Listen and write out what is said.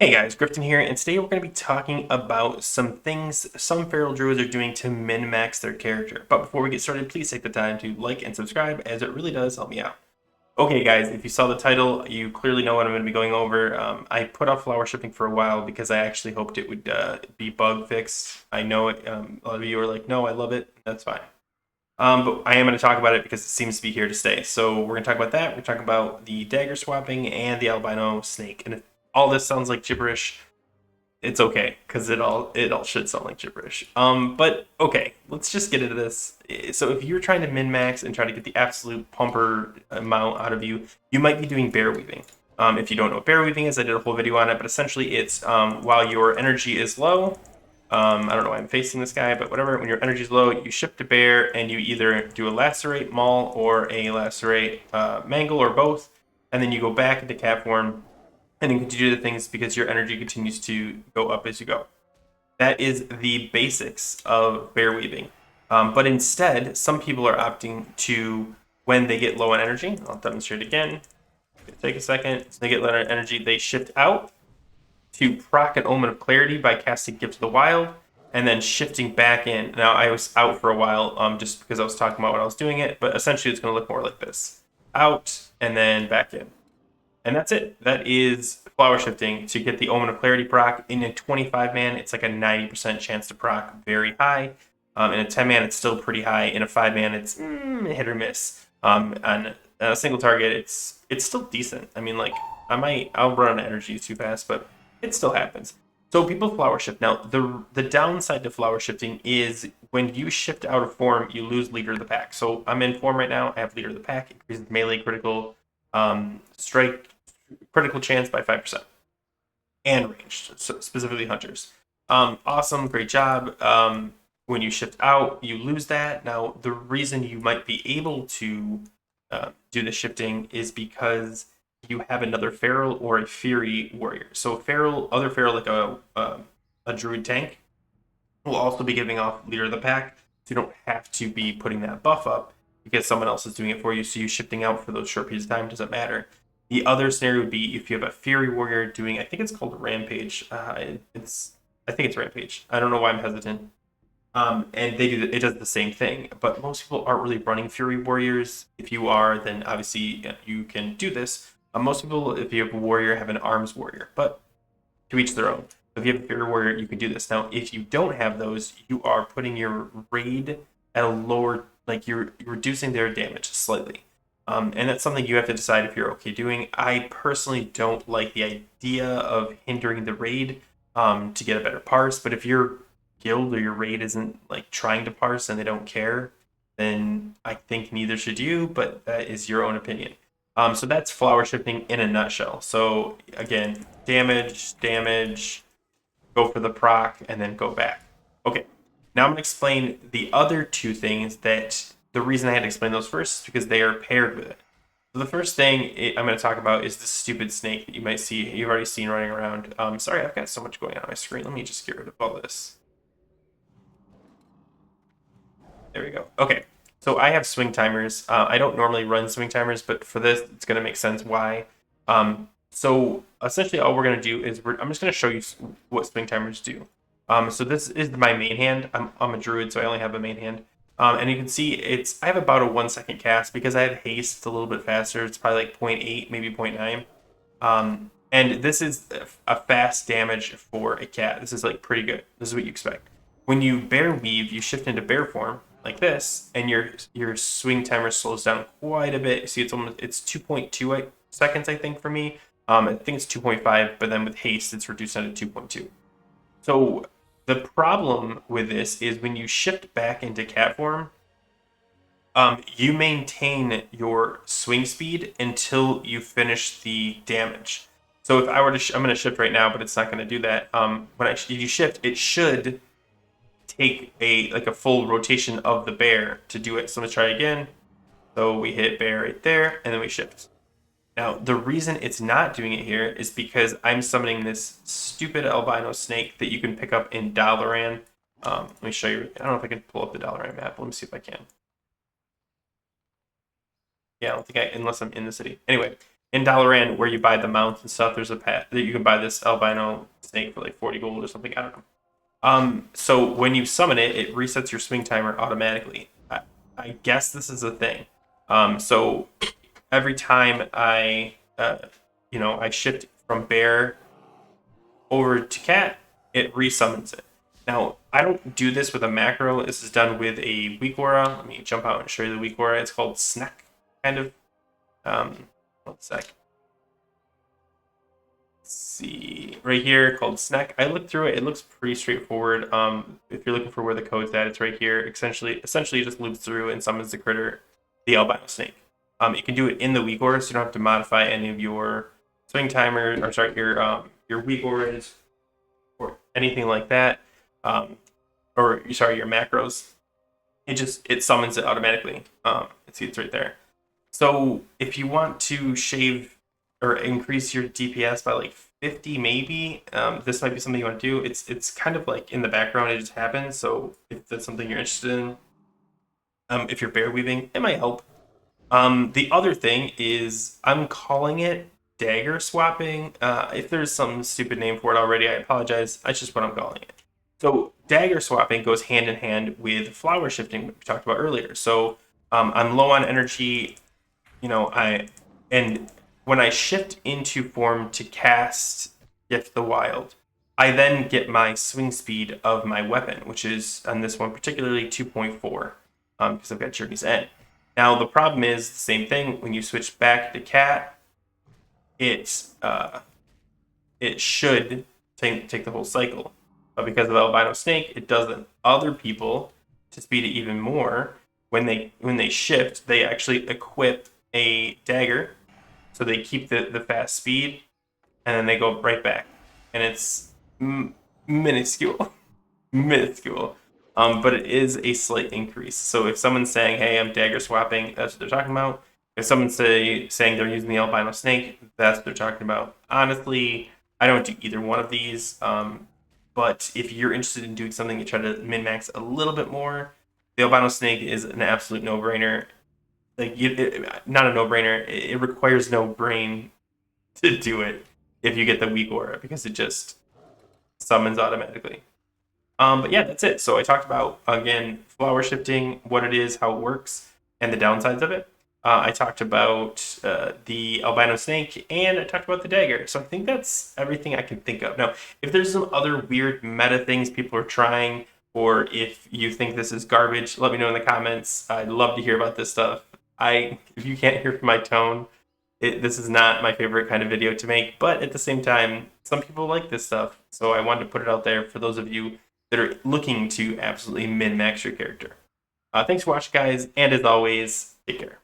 Hey guys, Grifton here, and today we're going to be talking about some things some feral druids are doing to min-max their character. But before we get started, please take the time to like and subscribe, as it really does help me out. Okay guys, if you saw the title, you clearly know what I'm going to be going over. I put off flower shifting for a while because I actually hoped it would be bug fixed. I know it, a lot of you are like, no, I love it, that's fine. But I am going to talk about it because it seems to be here to stay. So we're going to talk about that. We're going to talk about the dagger swapping and the albino snake. And if all this sounds like gibberish, it's okay because it all should sound like gibberish. But okay, let's just get into this. So if you're trying to min max and try to get the absolute pumper amount out of you, you might be doing bear weaving. If you don't know what bear weaving is, I did a whole video on it. But essentially, it's while your energy is low. I don't know why I'm facing this guy, but whatever. When your energy is low, you shift to bear, and you either do a lacerate, maul, or a lacerate, mangle, or both, and then you go back into cat form, and then continue to do the things because your energy continues to go up as you go. That is the basics of bear weaving. But instead, some people are opting to, when they get low on energy, I'll demonstrate again. Take a second. So they get low on energy, they shift out to proc an Omen of Clarity by casting Gift of the Wild, and then shifting back in. Now, I was out for a while just because I was talking about what I was doing it, but essentially it's going to look more like this. Out, and then back in. And that's it. That is flower shifting to get the Omen of Clarity proc. In a 25-man, it's like a 90% chance to proc, very high. In a 10-man, it's still pretty high. In a 5-man, it's hit or miss. On a single target, it's still decent. I mean, like, I'll run out of energy too fast, but it still happens. So people flower shift. Now, the downside to flower shifting is when you shift out of form, you lose leader of the pack. So I'm in form right now. I have leader of the pack. It increases melee critical strike critical chance by 5%. And ranged, so specifically hunters. Awesome, great job. When you shift out, you lose that. Now, the reason you might be able to do the shifting is because you have another feral or a fury warrior. So other feral like a druid tank will also be giving off leader of the pack. So you don't have to be putting that buff up because someone else is doing it for you. So you shifting out for those short periods of time doesn't matter. The other scenario would be if you have a Fury Warrior doing, I think it's called Rampage. I think it's Rampage. I don't know why I'm hesitant. And it does the same thing. But most people aren't really running Fury Warriors. If you are, then obviously you can do this. Most people, if you have a warrior, have an Arms Warrior. But to each their own. If you have a Fury Warrior, you can do this. Now, if you don't have those, you are putting your raid at a lower, like you're reducing their damage slightly. And that's something you have to decide if you're okay doing. I personally don't like the idea of hindering the raid to get a better parse, but if your guild or your raid isn't like trying to parse and they don't care, then I think neither should you, but that is your own opinion. So that's flower shifting in a nutshell. So again, damage, go for the proc, and then go back. Okay, now I'm going to explain the other two things that the reason I had to explain those first is because they are paired with it. So the first thing I'm going to talk about is the stupid snake that you might see, you've already seen running around. Sorry, I've got so much going on my screen. Let me just get rid of all this. There we go. Okay, so I have swing timers. I don't normally run swing timers, but for this, it's going to make sense why. So essentially all we're going to do is I'm just going to show you what swing timers do. So this is my main hand. I'm a druid, so I only have a main hand. And you can see I have about a 1 second cast because I have haste. It's a little bit faster. It's probably like 0.8, maybe 0.9. And this is a fast damage for a cat. This is like pretty good. This is what you expect. When you bear weave, you shift into bear form like this, and your swing timer slows down quite a bit. See, it's 2.2 seconds, I think, for me. I think it's 2.5, but then with haste, it's reduced down to 2.2. So the problem with this is when you shift back into cat form, you maintain your swing speed until you finish the damage. So if I were to, I'm going to shift right now, but it's not going to do that. If you shift, it should take a full rotation of the bear to do it. So let's try again. So we hit bear right there, and then we shift. Now, the reason it's not doing it here is because I'm summoning this stupid albino snake that you can pick up in Dalaran. Let me show you. I don't know if I can pull up the Dalaran map. Let me see if I can. Yeah, I don't think unless I'm in the city. Anyway, in Dalaran, where you buy the mounts and stuff, there's a path that you can buy this albino snake for like 40 gold or something. I don't know. So when you summon it, it resets your swing timer automatically. I guess this is a thing. So every time I shift from bear over to cat, it resummons it. Now, I don't do this with a macro. This is done with a weak aura. Let me jump out and show you the weak aura. It's called Snack, kind of. One sec. Let's see. Right here, called Snack. I looked through it. It looks pretty straightforward. If you're looking for where the code's at, it's right here. Essentially, it just loops through and summons the critter, the albino snake. It can do it in the weak aura, so you don't have to modify any of your swing timer, or sorry, your weak auras or anything like that. Or sorry, your macros. It summons it automatically. See, it's right there. So if you want to shave or increase your DPS by like 50, maybe this might be something you want to do. It's kind of like in the background, it just happens. So if that's something you're interested in, if you're bear weaving, it might help. The other thing is I'm calling it dagger swapping. If there's some stupid name for it already, I apologize. That's just what I'm calling it. So dagger swapping goes hand in hand with flower shifting, which we talked about earlier. So I'm low on energy, and when I shift into form to cast Gift the Wild, I then get my swing speed of my weapon, which is on this one particularly 2.4, because I've got Journey's End. Now the problem is the same thing when you switch back to cat. It should take the whole cycle. But because of Albino Snake, it doesn't. Other people, to speed it even more, when they shift, they actually equip a dagger, so they keep the fast speed, and then they go right back, and it's minuscule, minuscule. But it is a slight increase. So if someone's saying, "Hey, I'm dagger swapping," that's what they're talking about. If someone's saying they're using the Albino Snake, that's what they're talking about. Honestly, I don't do either one of these. But if you're interested in doing something to try to min-max a little bit more, the Albino Snake is an absolute no-brainer. Like, not a no-brainer. It requires no brain to do it if you get the weak aura, because it just summons automatically. But yeah, that's it. So I talked about, again, flower shifting, what it is, how it works, and the downsides of it. I talked about the albino snake, and I talked about the dagger. So I think that's everything I can think of. Now, if there's some other weird meta things people are trying, or if you think this is garbage, let me know in the comments. I'd love to hear about this stuff. If you can't hear from my tone, this is not my favorite kind of video to make, but at the same time, some people like this stuff. So I wanted to put it out there for those of you that are looking to absolutely min-max your character. Thanks for watching, guys, and as always, take care.